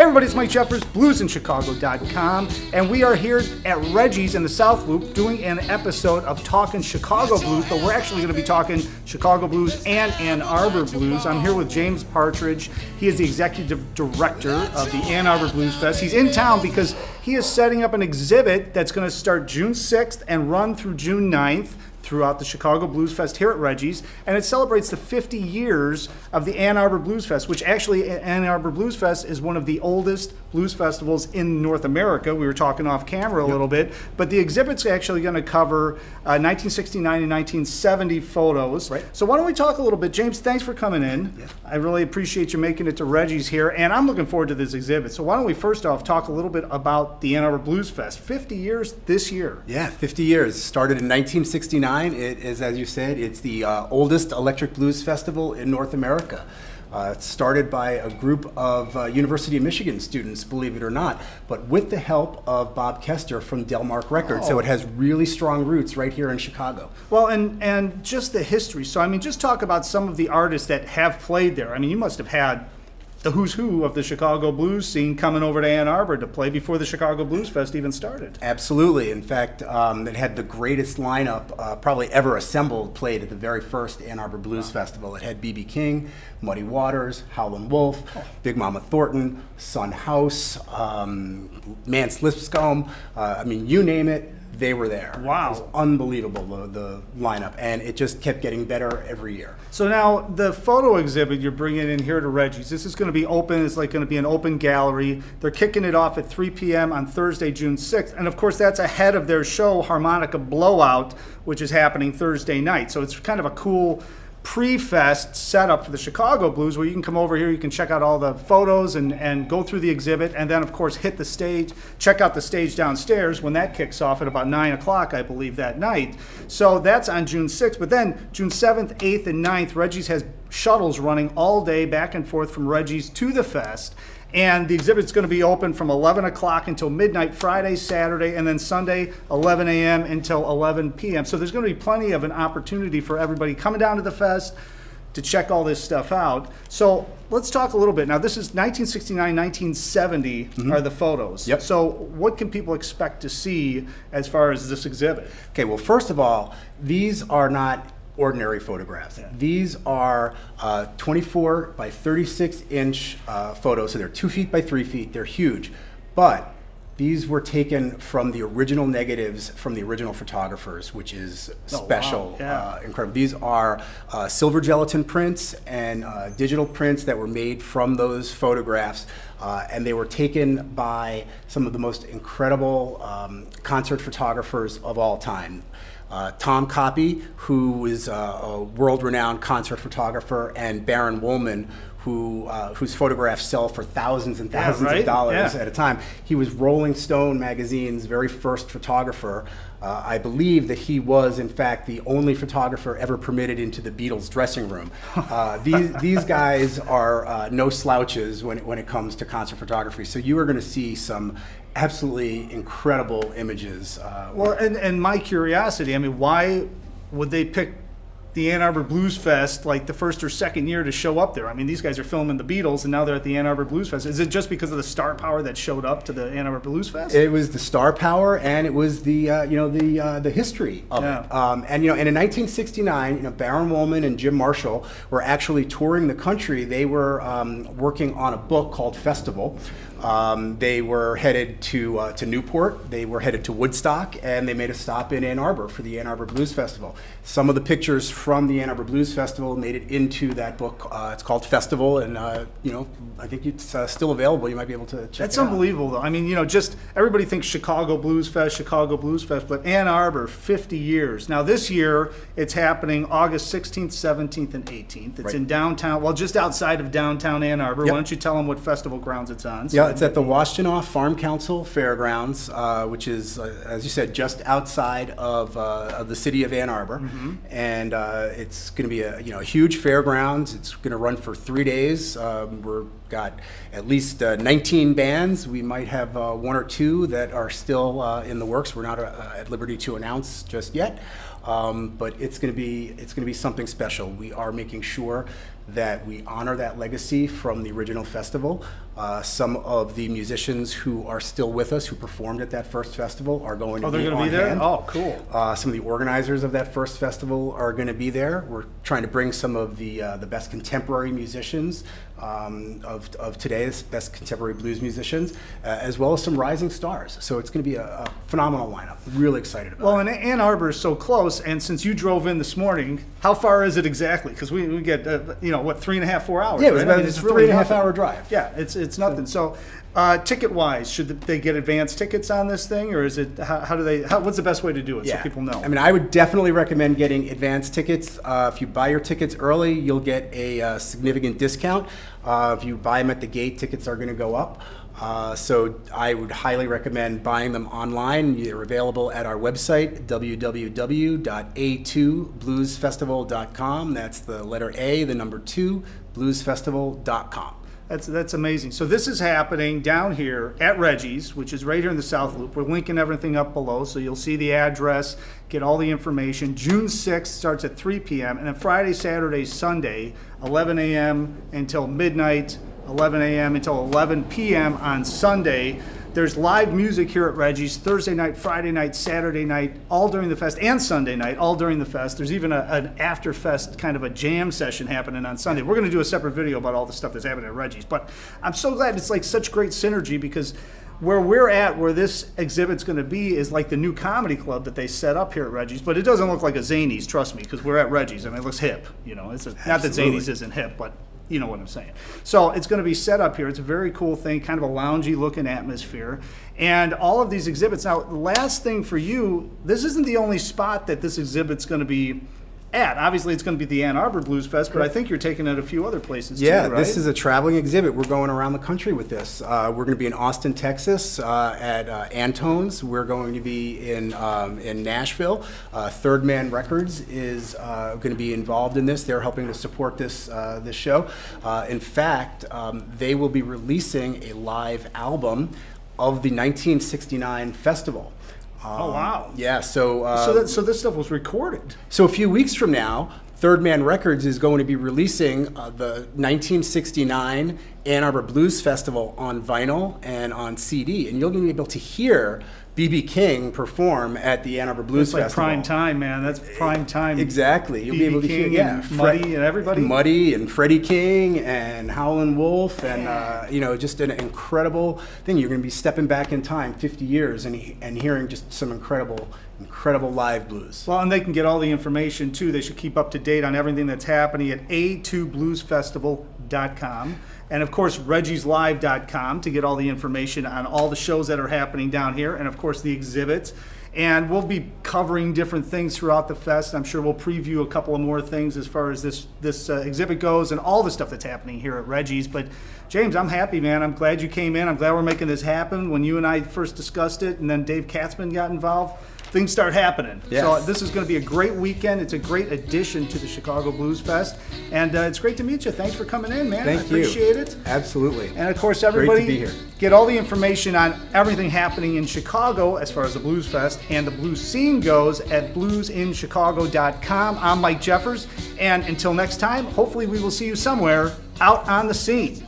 everybody, it's Mike Jeffers, bluesinchicago.com, and we are here at Reggies in the South Loop doing an episode of Talking Chicago Blues, but we're actually going to be talking Chicago Blues and Ann Arbor Blues. I'm here with James Partridge. He is the executive director of the Ann Arbor Blues Fest. He's in town because he is setting up an exhibit that's going to start June 6th and run through June 9th. Throughout the Chicago Blues Fest here at Reggies, and it celebrates the 50 years of the Ann Arbor Blues Fest, which actually Ann Arbor Blues Fest is one of the oldest blues festivals in North America. We were talking off camera a little bit, but the exhibit's actually going to cover 1969 and 1970 photos. Right. So why don't we talk a little bit? James, thanks for coming in. Yeah. I really appreciate you making it to Reggies here, and I'm looking forward to this exhibit. So why don't we first off talk a little bit about the Ann Arbor Blues Fest. 50 years this year. Yeah, 50 years. Started in 1969. It is, as you said, it's the oldest electric blues festival in North America. It's started by a group of University of Michigan students, believe it or not, but with the help of Bob Kester from Delmark Records. So it has really strong roots right here in Chicago. Well, and just the history. So, I mean, just talk about some of the artists that have played there. I mean, you must have had the who's who of the Chicago blues scene coming over to Ann Arbor to play before the Chicago Blues Fest even started. Absolutely. In fact, it had the greatest lineup probably ever assembled, played at the very first Ann Arbor Blues Festival. It had B.B. King, Muddy Waters, Howlin Wolf, Big Mama Thornton, Son House, Mance Lipscomb, I mean, you name it. They were there. Wow. It was unbelievable, the lineup, and it just kept getting better every year. So now the photo exhibit you're bringing in here to Reggie's, this is going to be open. It's like going to be an open gallery. They're kicking it off at 3 p.m. on Thursday, June 6th. And of course, that's ahead of their show, Harmonica Blowout, which is happening Thursday night. So it's kind of a cool pre-fest setup for the Chicago Blues where you can come over here, you can check out all the photos and go through the exhibit, and then of course hit the stage, check out the stage downstairs when that kicks off at about 9 o'clock, I believe, that night. So that's on June 6th, but then June 7th, 8th, and 9th, Reggie's has shuttles running all day back and forth from Reggie's to the fest. And the exhibit's going to be open from 11 o'clock until midnight, Friday, Saturday, and then Sunday, 11 a.m. until 11 p.m. So there's going to be plenty of an opportunity for everybody coming down to the fest to check all this stuff out. So let's talk a little bit. Now, this is 1969, 1970 are the photos. Yep. So what can people expect to see as far as this exhibit? Okay, well, first of all, these are not ordinary photographs. Yeah. These are 24 by 36 inch photos, so they're 2 feet by 3 feet. They're huge, but these were taken from the original negatives from the original photographers, which is special, wow. Yeah. incredible. These are silver gelatin prints and digital prints that were made from those photographs, and they were taken by some of the most incredible concert photographers of all time. Tom Copy, who is a world-renowned concert photographer, and Baron Woolman, whose photographs sell for thousands and thousands of dollars at a time. He was Rolling Stone magazine's very first photographer. I believe that he was, in fact, the only photographer ever permitted into the Beatles' dressing room. These guys are no slouches when it comes to concert photography. So you are going to see some absolutely incredible images. Well, and my curiosity, I mean, why would they pick the Ann Arbor Blues Fest like the first or second year to show up there? I mean, these guys are filming the Beatles and now they're at the Ann Arbor Blues Fest. Is it just because of the star power that showed up to the Ann Arbor Blues Fest? It was the star power, and it was the the history of it. And in 1969, Baron Woolman and Jim Marshall were actually touring the country. They were working on a book called Festival. They were headed to Newport, they were headed to Woodstock, and they made a stop in Ann Arbor for the Ann Arbor Blues Festival. Some of the pictures from the Ann Arbor Blues Festival made it into that book. It's called Festival, and I think it's still available. You might be able to check it out. That's unbelievable, though. I mean, just everybody thinks Chicago Blues Fest, but Ann Arbor, 50 years. Now, this year, it's happening August 16th, 17th, and 18th. It's in downtown, well, just outside of downtown Ann Arbor. Yep. Why don't you tell them what festival grounds it's on? Yeah, it's at the Washtenaw Farm Council Fairgrounds, which is, as you said, just outside of the city of Ann Arbor. And it's going to be a huge fairgrounds. It's going to run for 3 days. We've got at least 19 bands. We might have one or two that are still in the works. We're not at liberty to announce just yet. but it's going to be something special. We are making sure that we honor that legacy from the original festival. Some of the musicians who are still with us, who performed at that first festival, are going to Oh, they're be going to on be there? hand. Oh, cool. Some of the organizers of that first festival are going to be there. We're trying to bring some of the best contemporary musicians of today's best contemporary blues musicians, as well as some rising stars. So it's going to be a phenomenal lineup. Really excited about it. Well, and Ann Arbor is so close, and since you drove in this morning, how far is it exactly? Because we get, 3.5, 4 hours. Yeah, it was right? about it's a really 3.5 nothing. hour drive. Yeah, it's nothing. So, ticket-wise, should they get advance tickets on this thing, or is it what's the best way to do it so people know? I mean, I would definitely recommend getting advance tickets. If you buy your tickets early, you'll get a significant discount. If you buy them at the gate, tickets are going to go up. So I would highly recommend buying them online. They're available at our website, www.a2bluesfestival.com. That's the letter A, the number 2, bluesfestival.com. That's amazing. So this is happening down here at Reggies, which is right here in the South Loop. We're linking everything up below, so you'll see the address, get all the information. June 6th starts at 3 p.m. and then Friday, Saturday, Sunday, 11 a.m. until midnight, 11 a.m. until 11 p.m. on Sunday. There's live music here at Reggies Thursday night, Friday night, Saturday night, all during the fest, and Sunday night, all during the fest. There's even an after-fest kind of a jam session happening on Sunday. We're going to do a separate video about all the stuff that's happening at Reggies. But I'm so glad it's like such great synergy, because where we're at, where this exhibit's going to be, is like the new comedy club that they set up here at Reggies. But it doesn't look like a Zanies, trust me, because we're at Reggies. I mean, it looks hip. Not that Zanies isn't hip, but you know what I'm saying. So it's going to be set up here. It's a very cool thing, kind of a loungy looking atmosphere. And all of these exhibits. Now, the last thing for you, this isn't the only spot that this exhibit's going to be at. Obviously, it's going to be the Ann Arbor Blues Fest, but I think you're taking it a few other places too, right? This is a traveling exhibit. We're going around the country with this. We're going to be in Austin, Texas at Antone's. We're going to be in Nashville. Third Man Records is going to be involved in this. They're helping to support this show. In fact, they will be releasing a live album of the 1969 festival. Oh, wow. Yeah, so this stuff was recorded. So a few weeks from now, Third Man Records is going to be releasing the 1969 Ann Arbor Blues Festival on vinyl and on CD, and you're going to be able to hear B.B. King perform at the Ann Arbor Blues That's like Festival. prime time, man. That's prime time. Exactly. You'll be able to King hear, and Muddy and everybody. Muddy and Freddie King and Howlin Wolf, and just an incredible thing. You're going to be stepping back in time 50 years and hearing just some incredible live blues. Well, and they can get all the information too. They should keep up to date on everything that's happening at a2bluesfestival.com. And of course, reggieslive.com to get all the information on all the shows that are happening down here, and of course the exhibits. And we'll be covering different things throughout the fest. I'm sure we'll preview a couple of more things as far as this exhibit goes and all the stuff that's happening here at Reggies. But James, I'm happy, man. I'm glad you came in. I'm glad we're making this happen. When you and I first discussed it, and then Dave Katzman got involved, things start happening. Yes. So this is going to be a great weekend. It's a great addition to the Chicago Blues Fest. And it's great to meet you. Thanks for coming in, man. Thank you. I appreciate it. Absolutely. And of course, everybody, Great to be here. Get all the information on everything happening in Chicago as far as the Blues Fest and the blues scene goes at bluesinchicago.com. I'm Mike Jeffers. And until next time, hopefully we will see you somewhere out on the scene.